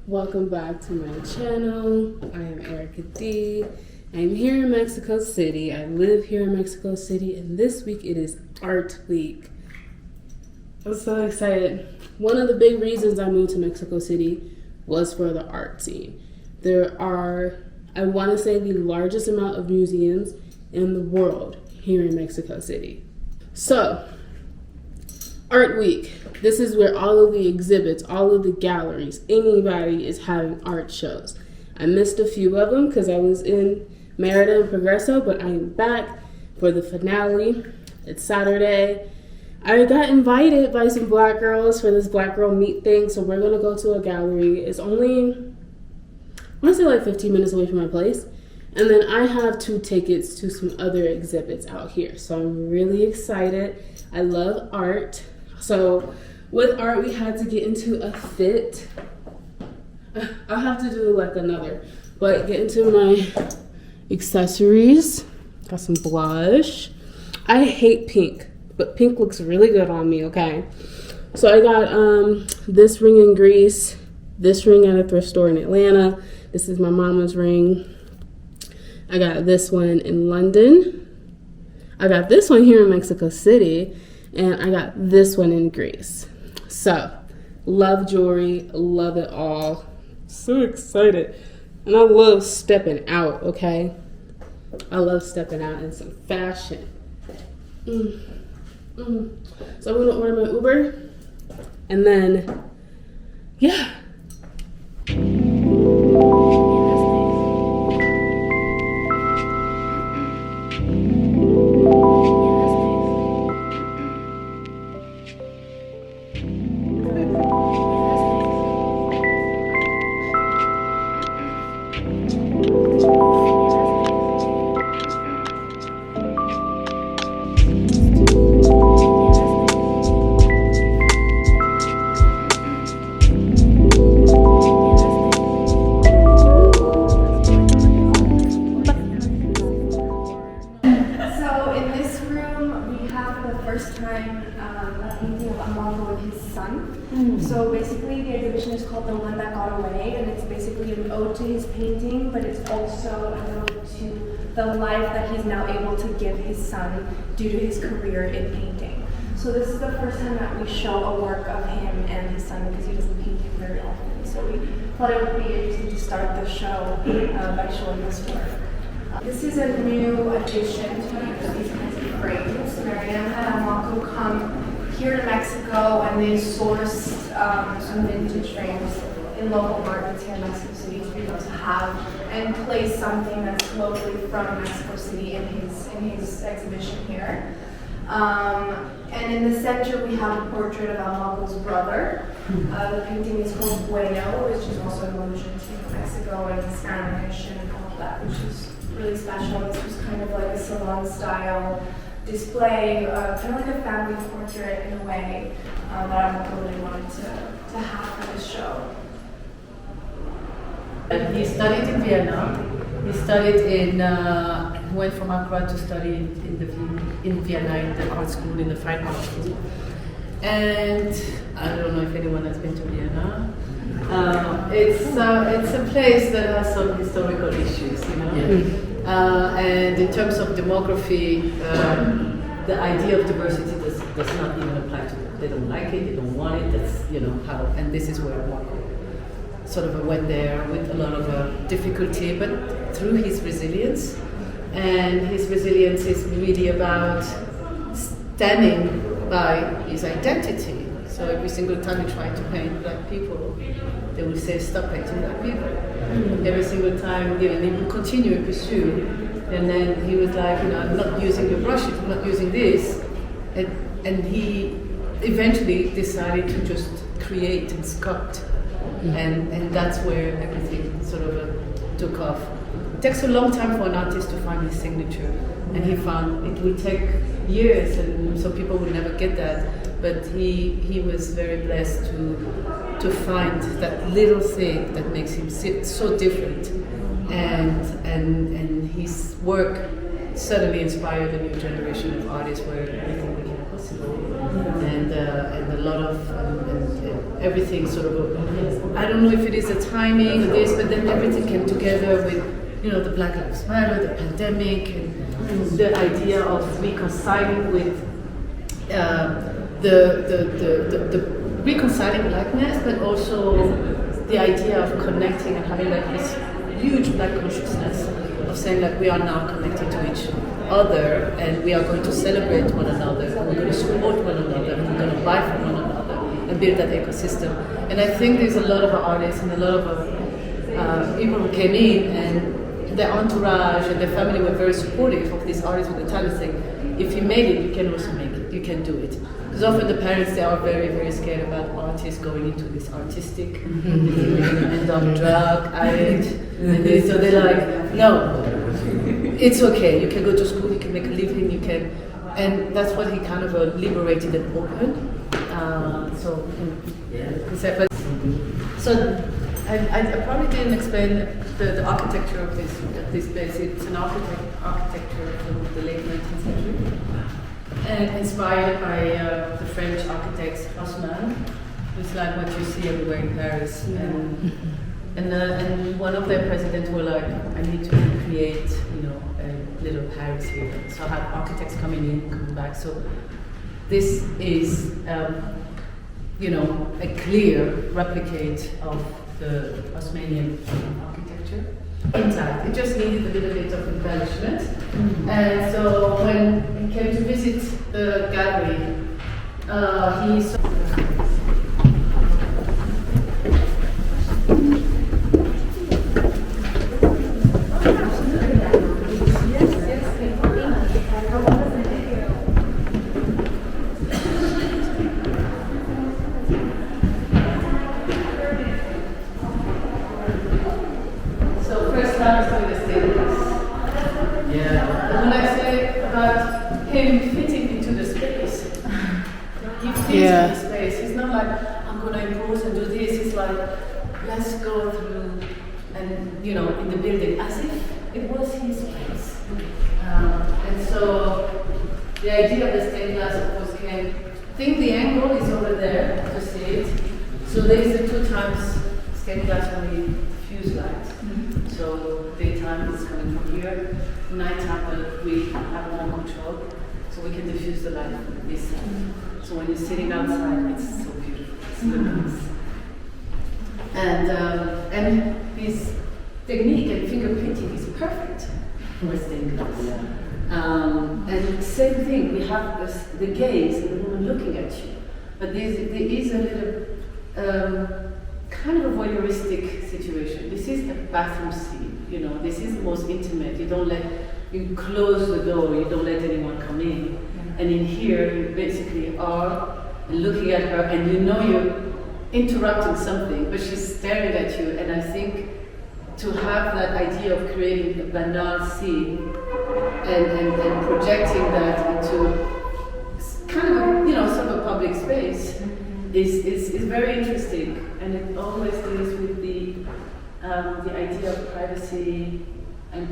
Welcome back to my channel. I am Erica D. I'm here in Mexico City. I live here in Mexico City, and this week it is Art Week. I'm so excited. One of the big reasons I moved to Mexico City was for the art scene. There are, I want to say, the largest amount of museums in the world here in Mexico City. So, Art Week. This is where all of the exhibits, all of the galleries, anybody is having art shows. I missed a few of them because I was in Merida and Progreso, but I am back for the finale. It's Saturday. I got invited by some black girls for this black girl meet thing, so we're gonna go to a gallery. It's only, I wanna say like 15 minutes away from my place. And then I have 2 tickets to some other exhibits out here. So I'm really excited. I love art. So with art, we had to get into a fit. I'll have to do like another, but get into my accessories. Got some blush. I hate pink, but pink looks really good on me, okay? So I got this ring in Greece, this ring at a thrift store in Atlanta. This is my mama's ring. I got this one in London. I got this one here in Mexico City. And I got this one in Greece. So, love jewelry, love it all. So excited. And I love stepping out, okay? I love stepping out in some fashion. So I'm gonna order my Uber. And then, yeah. So basically the exhibition is called The One That Got Away, and it's basically an ode to his painting, but it's also an ode to the life that he's now able to give his son due to his career in painting. So this is the first time that we show a work of him and his son because he doesn't paint him very often. So we thought it would be interesting to start the show by showing this work. This is a new addition to these kinds of frames. Mariane had Marco come here to Mexico, and they sourced some vintage frames in local markets here in Mexico City to be able to have and place something that's locally from Mexico City in his exhibition here. And in the center we have a portrait of Almaco's brother. The painting is called Bueno, which is also an allusion to Mexico and Spanish and all of that, which is really special. This was kind of like a salon style display, kind of like a family portrait in a way that I really wanted to have for this show. And he studied in Vienna. He studied went from Accra to study in Vienna in the art school, in the fine art school. And I don't know if anyone has been to Vienna. It's a place that has some historical issues, you know. Yeah. And in terms of demography, the idea of diversity does not even apply to them. They don't like it, they don't want it, that's, you know, how, and this is where Marco sort of went there with a lot of difficulty, but through his resilience. And his resilience is really about standing by his identity. So every single time he tried to paint black people, they would say, stop painting black people. Every single time, you know, and he would continue and pursue. And then he was like, you know, I'm not using your brushes, I'm not using this. And he eventually decided to just create and sculpt. And that's where everything sort of took off. It takes a long time for an artist to find his signature. And he found it would take years, and some people would never get that. But he was very blessed to find that little thing that makes him so different. And his work certainly inspired a new generation of artists where I think we can possible, and a lot of everything sort of. I don't know if it is a timing or this, but then everything came together with the Black Lives Matter, the pandemic, and the idea of reconciling with the reconciling blackness, but also the idea of connecting and having like this huge black consciousness of saying like we are now connected to each other and we are going to celebrate one another and we're going to support one another and we're going to buy from one another and build that ecosystem. And I think there's a lot of artists and a lot of people who came in and their entourage and their family were very supportive of this artist with the talent saying, if you made it, you can also make it, you can do it. Because often the parents, they are very, very scared about artists going into this artistic, and on drug, so they're like, no, it's okay, you can go to school, you can make a living, you can, and that's what he kind of liberated and opened. So I probably didn't explain the architecture of this place. It's an architecture from the late 19th century. And inspired by the French architect Haussmann. It's like what you see everywhere in Paris. And one of their presidents were like, I need to create, a little Paris here. So I have architects coming in, coming back. So this is, a clear replicate of the Haussmannian architecture. Intact. It just needed a little bit of embellishment. And so when he came to visit the gallery, he saw. The space. It's not like I'm going to impose and do this. It's like let's go through and in the building as if it was his place. And so the idea of the stained glass, of course, came. I think the angle is over there to see it. So there is the 2 times stained glass when we fuse light. So daytime is coming from here. Nighttime we have more control, so we can diffuse the light from this side. So when you're sitting outside, it's so beautiful. It's nice. And his technique and fingerprinting is perfect for stained glass. And same thing, we have the gaze of the woman looking at you, but there is a little kind of a voyeuristic situation. This is a bathroom scene. This is the most intimate. You close the door. You don't let anyone come in. And in here, you basically are looking at her, and you're interrupting something, but she's staring at you. And I think to have that idea of creating a banal scene and projecting that into kind of sort of a public space is very interesting, and it always deals with the idea of privacy and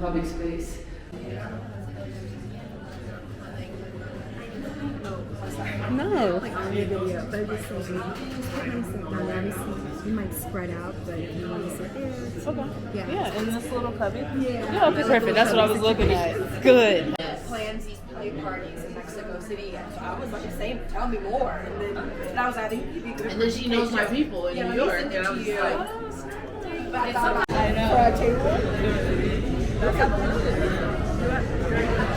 public space. No. Like on the video, but it's so good. You might spread out, but you want to sit there. Okay. Yeah. In this little cubby? Yeah, okay, perfect. That's what I was looking at. Good. Plans these play parties in Mexico City, and so I was like, saying, tell me more. And then I was like, And then she knows my people in New York, and I was like, I know. for a table.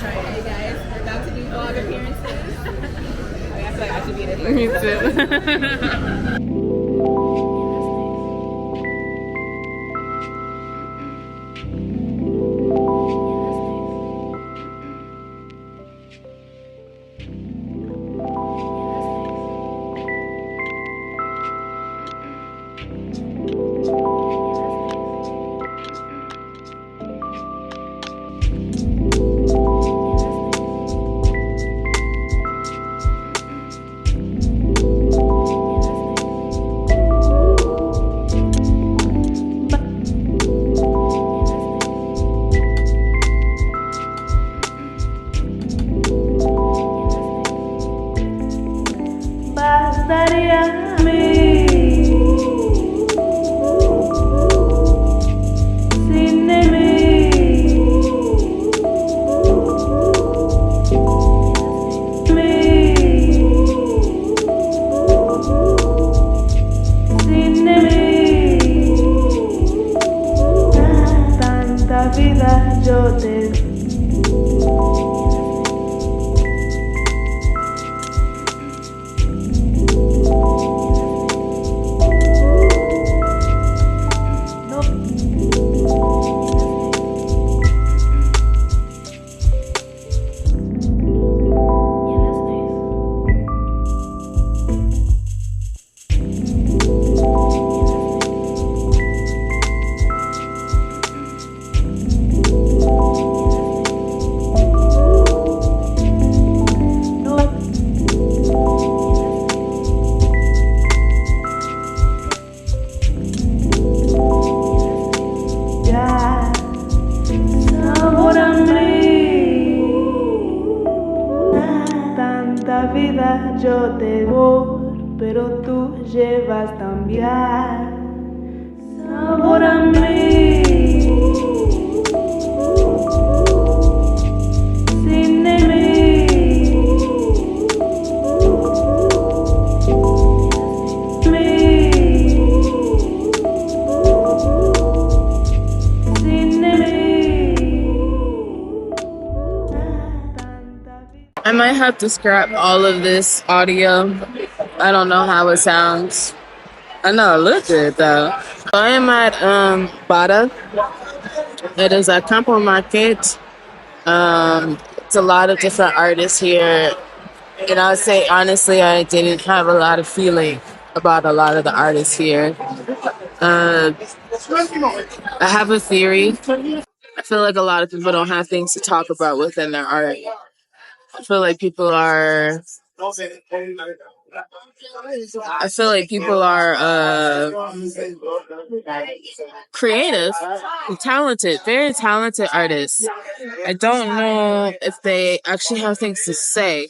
Hey guys, we're about to do vlog appearances. I feel like I should be in it. Me too. yo te voy, pero tú llevas también sabor a mí. Sin I might have to scrap all of this audio. I don't know how it sounds. I know it looks good though. I am at Bada. It is a campo market. It's a lot of different artists here. And I would say honestly I didn't have a lot of feeling about a lot of the artists here. I have a theory. I feel like a lot of people don't have things to talk about within their art. I feel like people are creative, talented, very talented artists. I don't know if they actually have things to say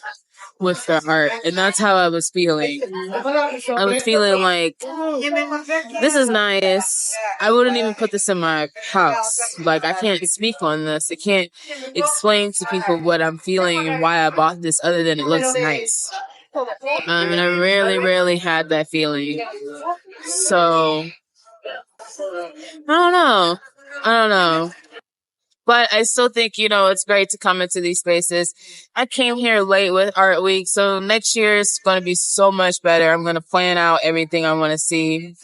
with their art, and that's how I was feeling. I was feeling like this is nice. I wouldn't even put this in my house. Like I can't speak on this. I can't explain to people what I'm feeling and why I bought this other than it looks nice. And I rarely had that feeling. So I don't know. But I still think, it's great to come into these spaces. I came here late with Art Week, so next year is going to be so much better. I'm going to plan out everything I want to see,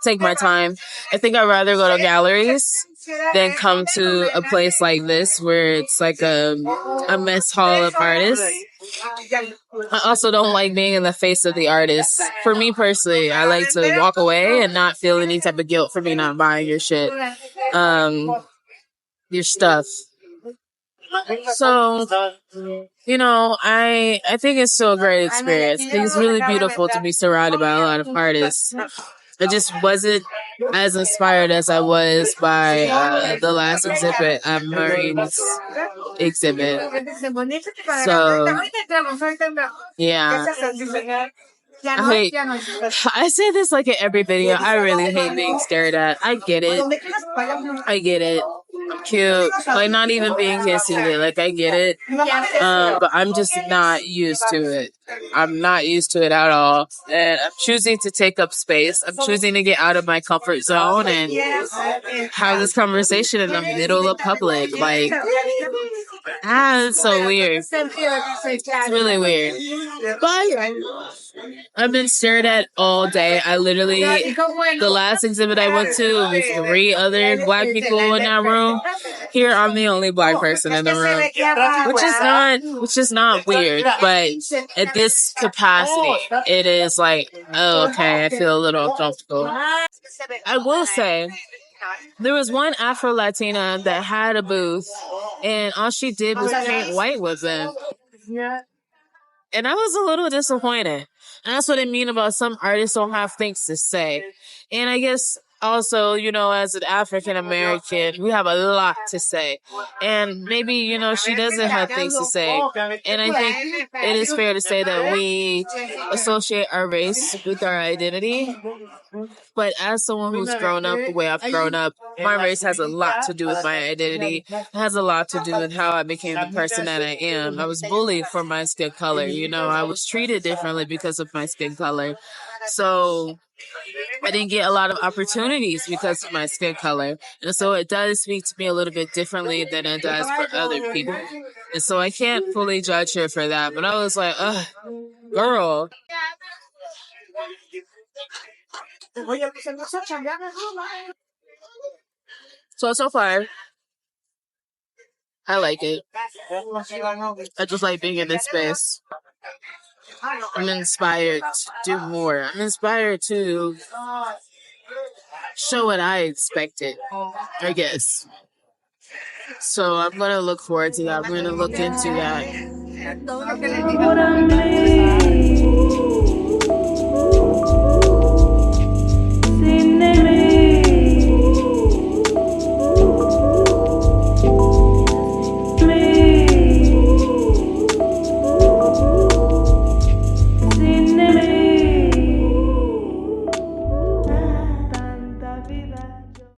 take my time. I think I'd rather go to galleries than come to a place like this where it's like a mess hall of artists. I also don't like being in the face of the artist. For me personally, I like to walk away and not feel any type of guilt for me not buying your shit. Your stuff. So, I think it's still a great experience. I think it's really beautiful to be surrounded by a lot of artists. I just wasn't as inspired as I was by the last exhibit at Mariane's exhibit. So, yeah. I say this like in every video. I really hate being stared at. I get it. I'm cute. Like not even being conceited. Like I get it. But I'm just not used to it. I'm not used to it at all. And I'm choosing to take up space. I'm choosing to get out of my comfort zone and have this conversation in the middle of public. Like, it's so weird. It's really weird. But I've been stared at all day. The last exhibit I went to with 3 other black people in that room. Here, I'm the only black person in the room, which is not weird. But at this capacity, it is like, oh, okay, I feel a little uncomfortable. I will say, there was one Afro Latina that had a booth, and all she did was paint white with them. And I was a little disappointed. And that's what I mean about some artists don't have things to say. And I guess also, as an African American, we have a lot to say. And maybe, she doesn't have things to say. And I think it is fair to say that we associate our race with our identity. But as someone who's grown up the way I've grown up, my race has a lot to do with my identity. It has a lot to do with how I became the person that I am. I was bullied for my skin color. I was treated differently because of my skin color. So I didn't get a lot of opportunities because of my skin color. And so it does speak to me a little bit differently than it does for other people. And so I can't fully judge her for that. But I was like, ugh, girl. So far, I like it. I just like being in this space. I'm inspired to do more. I'm inspired to show what I expected, I guess. So I'm going to look forward to that. I'm going to look into that.